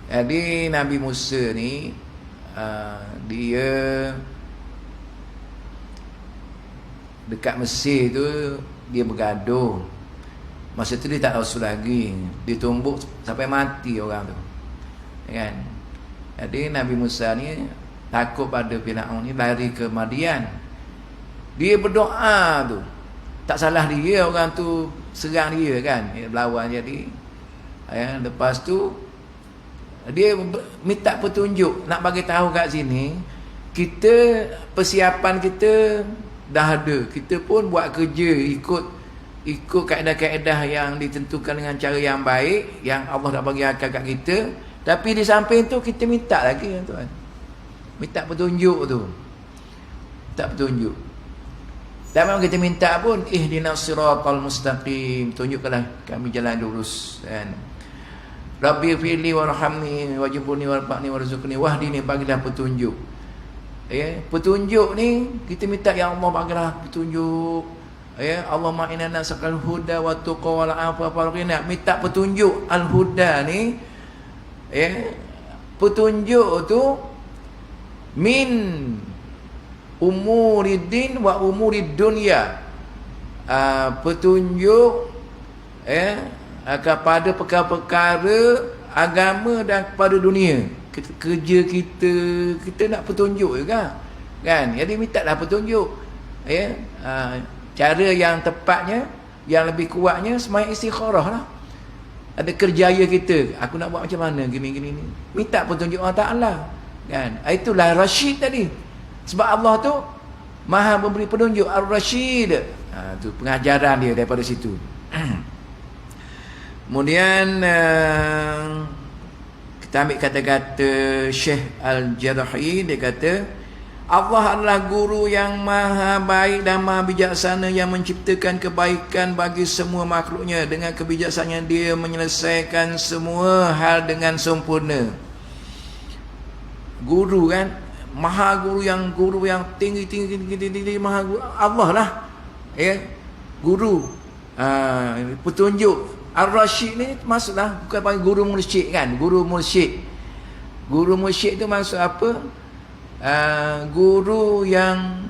Jadi Nabi Musa ni dia dekat Mesir tu dia bergaduh. Masa tu dia tak rasul lagi, ditumbuk sampai mati orang tu, kan. Jadi Nabi Musa ni takut pada Firaun ni, lari ke Madian. Dia berdoa tu, tak salah dia, orang tu serang dia kan, dia berlawan. Jadi lepas tu dia minta petunjuk, nak bagi tahu kat sini kita, persiapan kita dah ada, kita pun buat kerja ikut kaedah-kaedah yang ditentukan dengan cara yang baik, yang Allah dah bagi akal kat kita. Tapi di samping tu kita minta lagi, tuan, minta petunjuk tu, minta petunjuk. Dan memang kita minta pun, ihdinas siratal mustaqim, tunjukkanlah kami jalan lurus, kan. Rabbi firli warhamni wajibuni warfa'ni warzuqni wahdini, bagilah petunjuk. Petunjuk ni kita minta, ya Allah bagilah petunjuk. Allahumma inna nas'aluka al-huda wa tuqa wal afwa wal ghina. Minta petunjuk al-huda ni, petunjuk tu min umuriddin wa umurid dunya. Petunjuk kepada perkara-perkara agama dan kepada dunia. Kerja kita nak petunjuk juga, kan. Jadi mintalah petunjuk. Cara yang tepatnya, yang lebih kuatnya, sembahyang istikharah lah. Ada kerjaya kita, aku nak buat macam mana, gini-gini ni, minta petunjuk Allah Ta'ala, kan. Itulah Rasyid tadi. Sebab Allah tu Maha memberi petunjuk, Ar-Rasyid. Tu pengajaran dia daripada situ. Kemudian Kita ambil kata-kata Syekh Al-Jarhi, dia kata Allah adalah guru yang maha baik dan maha bijaksana yang menciptakan kebaikan bagi semua makhluknya. Dengan kebijaksanaan dia menyelesaikan semua hal dengan sempurna. Guru kan, maha guru yang tinggi maha guru Allah lah, ya, guru, petunjuk. Ar-Rasyid ni maksudlah bukan panggil guru mursyid kan, guru mursyid tu maksud apa? Guru yang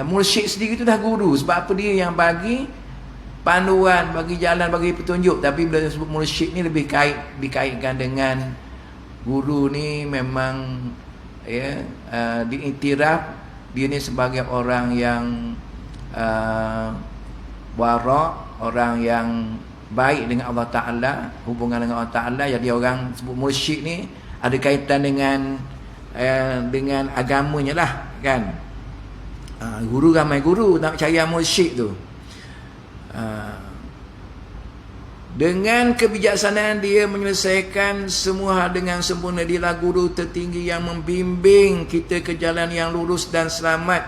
mursyid sendiri tu dah guru. Sebab apa? Dia yang bagi panduan, bagi jalan, bagi petunjuk. Tapi bila disebut mursyid ni lebih dikaitkan dengan guru ni memang, ya, diiktiraf dia ni sebagai orang yang wara', orang yang baik dengan Allah Ta'ala, hubungan dengan Allah Ta'ala. Jadi orang sebut mursyid ni ada kaitan dengan agamanya lah kan. Guru, ramai guru nak cari mursyid tu. Dengan kebijaksanaan dia menyelesaikan semua hal dengan sempurna. Dialah guru tertinggi yang membimbing kita ke jalan yang lurus dan selamat.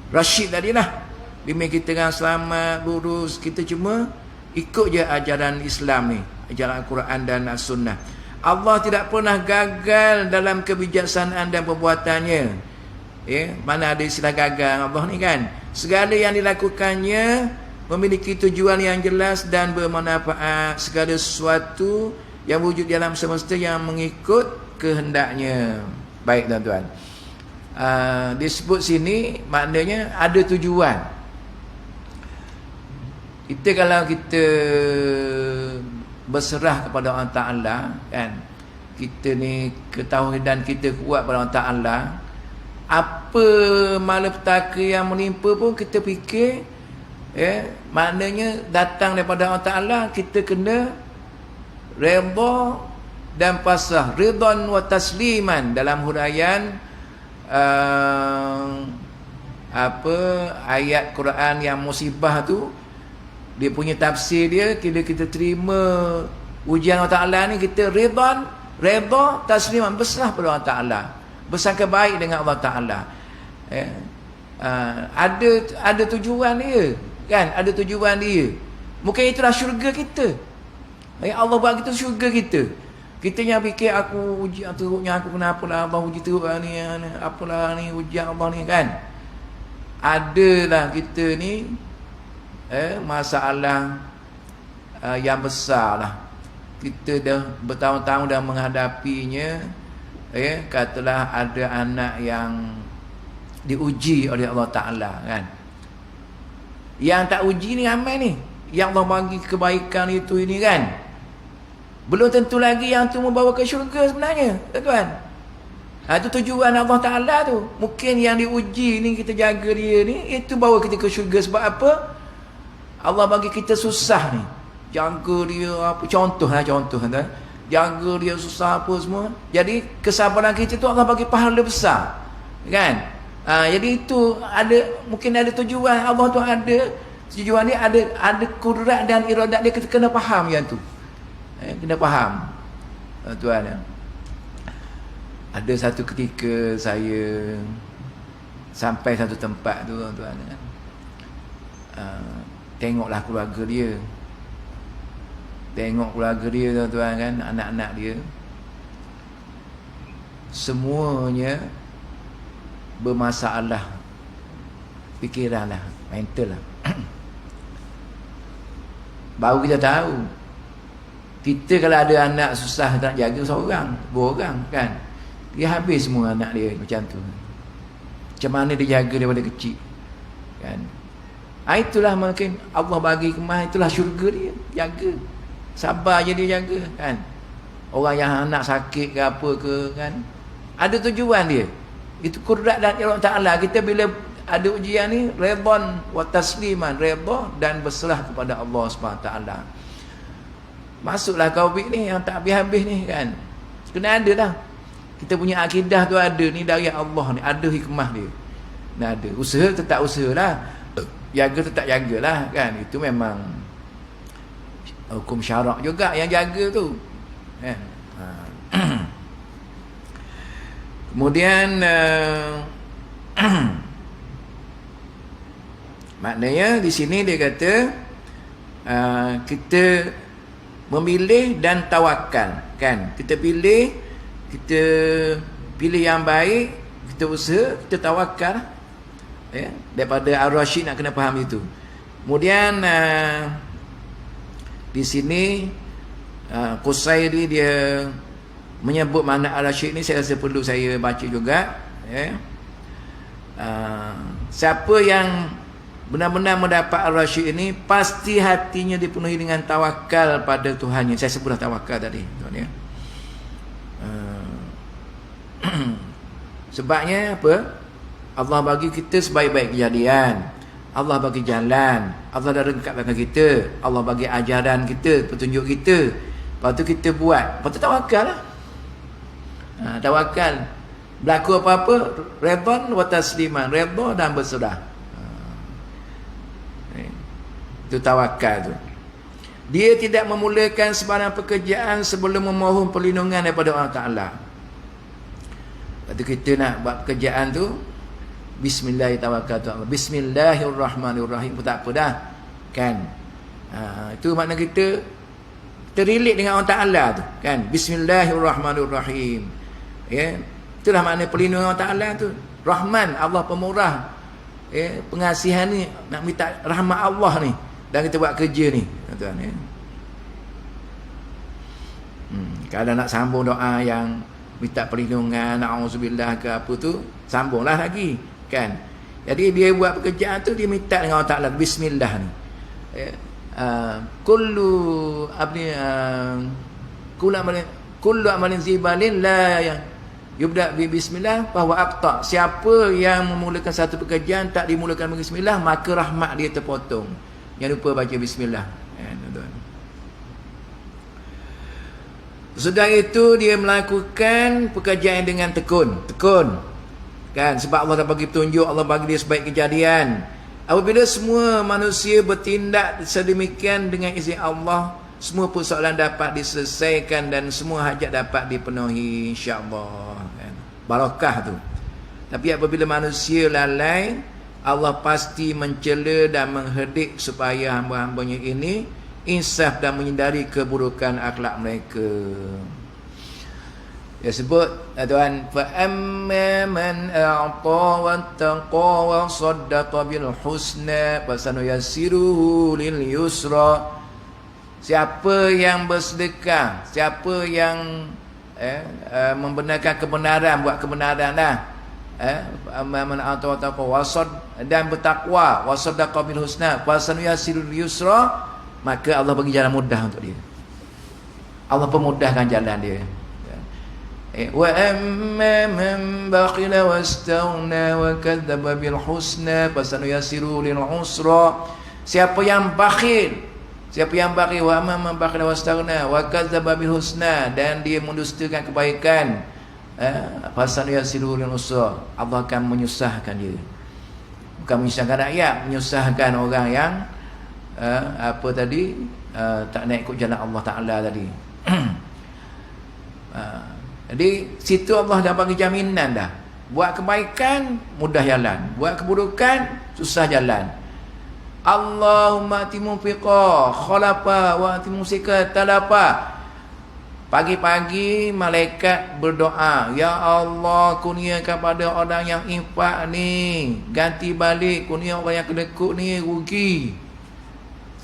Rasyid tadi lah, bimbing kita dengan selamat, lurus. Kita cuma ikut je ajaran Islam ni, ajaran Al-Quran dan As-Sunnah. Allah tidak pernah gagal dalam kebijaksanaan dan perbuatannya. Mana ada istilah gagal Allah ni kan. Segala yang dilakukannya memiliki tujuan yang jelas dan bermanfaat. Segala sesuatu yang wujud dalam semesta yang mengikut kehendaknya. Baik tuan-tuan, disebut sini maknanya ada tujuan. Kita kalau kita berserah kepada Allah Ta'ala kan, kita ni ketauhidan kita kuat pada Allah Ta'ala, apa malapetaka yang menimpa pun kita fikir, maknanya datang daripada Allah Ta'ala, kita kena redha dan pasrah. Ridhan wa tasliman dalam huraian ayat Quran yang musibah tu, dia punya tafsir dia, kita terima ujian Allah Ta'ala ni, kita redha tasliman, berserah pada Allah Ta'ala, bersangka baik dengan Allah Ta'ala. Ada tujuan dia kan, ada tujuan dia. Mungkin itulah syurga kita. Allah buat kita syurga kita. Kita yang fikir aku ujian teruknya, aku kenapa lah Allah uji teruk ni, apalah ni ujian Allah ni kan. Adalah kita ni masalah yang besar lah. Kita dah bertahun-tahun dah menghadapinya. Katalah ada anak yang diuji oleh Allah Ta'ala kan. Yang tak uji ni ramai ni, yang Allah bagi kebaikan itu ini kan. Belum tentu lagi yang tu membawa ke syurga sebenarnya, tuan-tuan. Itu tujuan Allah Ta'ala tu. Mungkin yang diuji ni, kita jaga dia ni, itu bawa kita ke syurga. Sebab apa? Allah bagi kita susah ni, jaga dia apa, contoh kan, jaga dia susah apa semua. Jadi kesabaran kita tu Allah bagi pahala besar kan. Jadi itu ada, mungkin ada tujuan Allah tu, ada tujuan dia, ada kudrat dan iradat dia. Kita kena faham yang tu, kena faham tuan. Ada satu ketika saya sampai satu tempat tu tuan, tengoklah keluarga dia. Tengok keluarga dia tuan-tuan kan, anak-anak dia semuanya bermasalah fikiran lah, mental lah. Baru kita tahu, kita kalau ada anak susah tak jaga seorang, dua orang kan, dia habis semua anak dia macam tu. Macam mana dia jaga daripada kecil kan. Itulah mungkin Allah bagi kemah, itulah syurga dia, jaga. Sabar je dia jaga kan. Orang yang anak sakit ke apa ke kan, ada tujuan dia. Itu kudrat dan Allah Ta'ala. Kita bila ada ujian ni, redhan wa tasliman, redha dan berserah kepada Allah SWT. Masuklah Covid ni yang tak habis-habis ni kan. Kena ada lah. Kita punya akidah tu ada ni dari Allah ni, ada hikmah dia. Nah, ada usaha tetap usaha lah, jaga tetap jagalah kan. Itu memang hukum syarak juga yang jaga tu kan. Kemudian maknanya di sini dia kata kita memilih dan tawakal, kan? Kita pilih yang baik, kita usaha, kita tawakal, ya, daripada Ar-Rasyid nak kena faham itu. Kemudian di sini Qusairi dia menyebut makna Ar-Rasyid ni, saya rasa perlu saya baca juga, ya. Siapa yang benar-benar mendapat Ar-Rasyid ini, pasti hatinya dipenuhi dengan tawakal pada Tuhannya. Saya sebut dah tawakal tadi, tuan, ya. Sebabnya apa? Allah bagi kita sebaik-baik kejadian, Allah bagi jalan, Allah dah rekatkan kita, Allah bagi ajaran kita, petunjuk kita. Lepas tu kita buat, lepas tu tawakal lah. Tawakal. Berlaku apa-apa, redha wa tasliman, redha dan berserah. Itu tawakal tu. Dia tidak memulakan sebarang pekerjaan sebelum memohon perlindungan daripada Allah Ta'ala. Lepas tu kita nak buat pekerjaan tu, Bismillahirrahmanirrahim, Bismillahirrahmanirrahim pun tak apa dah, kan? Itu makna kita relate dengan Allah Ta'ala tu, kan? Bismillahirrahmanirrahim, ya. Itulah makna perlindungan Allah Ta'ala tu. Rahman, Allah pemurah, ya, pengasihan ni, nak minta rahmat Allah ni dan kita buat kerja ni, tuan, ya. Kalau nak sambung doa yang minta perlindungan, na'udzubillah ke apa tu, sambunglah lagi, kan? Jadi dia buat pekerjaan tu, dia minta dengan Allah Ta'ala, bismillah ni, ya. Kullu amalin zibalin la yang yubda bi bismillah bahwa aqta. Siapa yang memulakan satu pekerjaan tak dimulakan dengan bismillah, maka rahmat dia terpotong. Jangan lupa baca bismillah, ya, tuan. Sesudah itu dia melakukan pekerjaan dengan tekun, kan? Sebab Allah dah bagi petunjuk, Allah bagi dia sebaik kejadian. Apabila semua manusia bertindak sedemikian dengan izin Allah, semua persoalan dapat diselesaikan dan semua hajat dapat dipenuhi, insya-Allah, kan? Barakah tu. Tapi apabila manusia lalai, Allah pasti mencela dan mengherdik supaya hamba-hambanya ini insaf dan menyindari keburukan akhlak mereka. Dia sebut, tuan, fa amma man a'ta wattaqa wa saddaqa bil husna fasanuyassiruhu lil yusra. Siapa yang bersedekah, siapa yang membenarkan kebenaran, buat kebenaran dah, man a'ta wattaqa wasad dan bertakwa, wasaddaqa bil husna fasanuyassirul yusra, maka Allah bagi jalan mudah untuk dia. Allah pemudahkan jalan dia. Wa amma man bakhila wastaghna wa kadzdzaba bil husna fasanuyassiru lil usra. Siapa yang bakhil, wa amma man bakhila wastaghna wa kadzdzaba bil husna, dan dia mendustakan kebaikan, fasanuyassiru lil usra, Allah akan menyusahkan dia. Bukan menyusahkan rakyat, menyusahkan orang yang tak nak ikut jalan Allah Ta'ala tadi. Jadi situ Allah dah bagi jaminan dah. Buat kebaikan mudah jalan, buat keburukan susah jalan. Allahumma ati munfiqa khalafa wa ati mumsika talafa. Pagi-pagi malaikat berdoa, ya Allah, kurniakan pada orang yang infak ni ganti balik, kurnia orang yang kedekut ni rugi.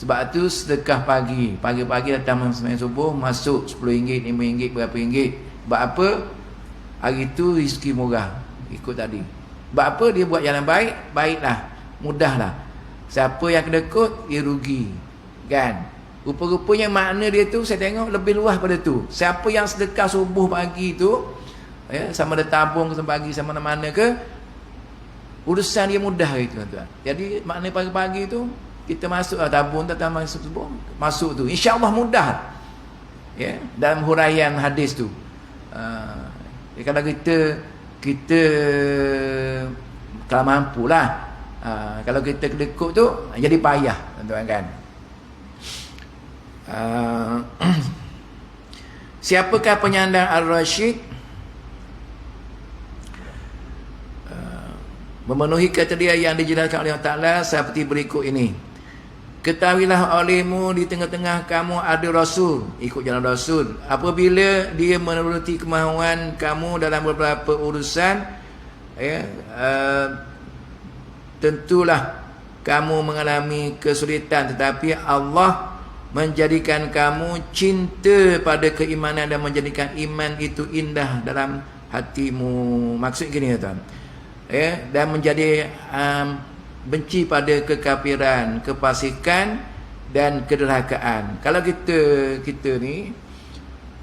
Sebab tu sedekah pagi-pagi datang sembahyang subuh, masuk RM10, RM5, berapa ringgit. Sebab apa? Hari tu rezeki murah, ikut tadi. Sebab apa? Dia buat jalan baik, baiklah, mudahlah. Siapa yang kedekut, dia rugi, kan? Rupa-rupanya makna dia tu saya tengok lebih luas pada tu. Siapa yang sedekah subuh pagi tu, ya, sama ada tabung ke pagi sama mana-mana ke, urusan dia mudah gitu, tuan-tuan. Jadi makna pagi-pagi tu kita masuk tabung datang masuk subuh, masuk tu insya-Allah mudah. Ya, dalam huraian hadis tu. Kalau kita kalau mampulah, kalau kita kedekut tu jadi payah, tuan-tuan, kan? Siapakah penyandang Ar-Rasyid? Memenuhi kriteria yang dijelaskan oleh Allah Ta'ala seperti berikut ini. Ketahuilah olehmu di tengah-tengah kamu ada Rasul. Ikut jalan Rasul. Apabila dia menuruti kemahuan kamu dalam beberapa urusan, tentulah kamu mengalami kesulitan. Tetapi Allah menjadikan kamu cinta pada keimanan dan menjadikan iman itu indah dalam hatimu. Maksud gini tuan. Dan menjadi benci pada kekafiran, kefasikan dan kederhakaan. Kalau kita ni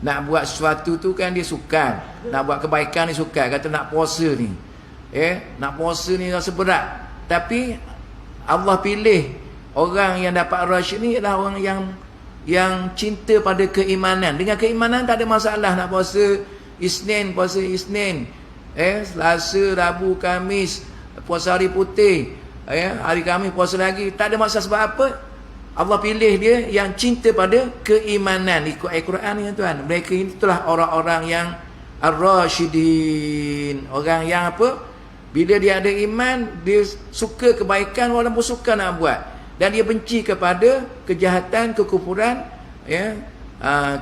nak buat sesuatu tu kan dia suka, nak buat kebaikan ni suka. Kata nak puasa ni, nak puasa ni rasa berat. Tapi Allah pilih orang yang dapat rasyid ni adalah orang yang cinta pada keimanan. Dengan keimanan tak ada masalah nak puasa Isnin, puasa Isnin. Selasa, Rabu, Khamis puasa hari putih. Hari Khamis puasa lagi. Tak ada masalah sebab apa? Allah pilih dia yang cinta pada keimanan. Ikut Al-Quran ni tuan. Mereka itulah orang-orang yang ar-rasyidin. Orang yang apa? Bila dia ada iman, dia suka kebaikan walaupun suka nak buat. Dan dia benci kepada kejahatan, kekufuran,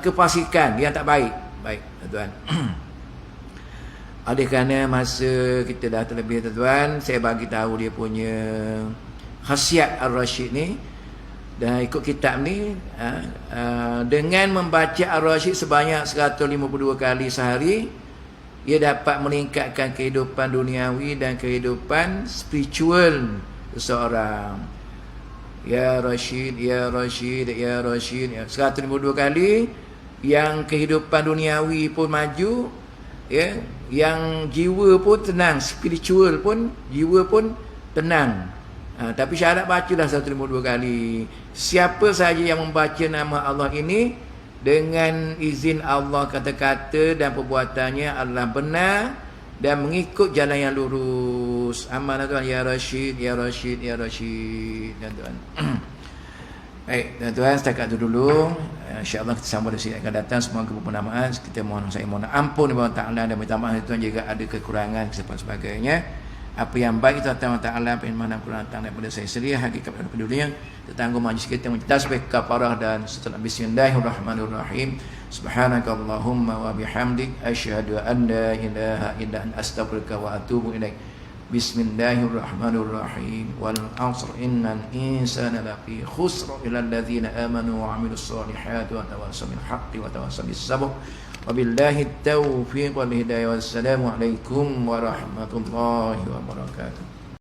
kefasikan yang tak baik. Baik, tuan. Oleh kerana masa kita dah terlebih, tuan, saya bagi tahu dia punya khasiat Ar-Rasyid ni. Dan ikut kitab ni, dengan membaca Ar-Rasyid sebanyak 152 kali sehari, ia dapat meningkatkan kehidupan duniawi dan kehidupan spiritual seseorang. Ya Rashid, Ya Rashid, Ya Rashid, 152 kali. Yang kehidupan duniawi pun maju, yang jiwa pun tenang, spiritual pun, jiwa pun tenang. Tapi syarat bacalah 152 kali. Siapa sahaja yang membaca nama Allah ini dengan izin Allah, kata-kata dan perbuatannya adalah benar dan mengikut jalan yang lurus. Amanah tuan. Ya Rashid, Ya Rashid, Ya Rashid. Dan tuan. Baik, tuan-tuan, setakat itu dulu. InsyaAllah kita sambung di sini akan datang. Semoga berpenamaan. Kita mohon ampun kepada Allah Ta'ala dan minta maaf tuan jika ada kekurangan dan sebagainya. Apa yang baik itu Allah Ta'ala, apa yang mana kurang datang daripada saya sendiri, hakikat dan pedulian. Tetangga majlis kita mencetak sebagai kafarah dan setelah bismillahirrahmanirrahim. Subhanakallahumma wa bihamdik asyhadu an la ilaha illa anta astaghfiruka wa atubu ilaik. Bismillahirrahmanirrahim. Wal 'asr innal insana lafi khusr illa alladziina aamanu wa 'amilus solihati wa tawassaw bil haqqi wa tawassaw bis sabr. Wabillahi taufiq wal hidayah. Wassalamu alaikum warahmatullahi wabarakatuh.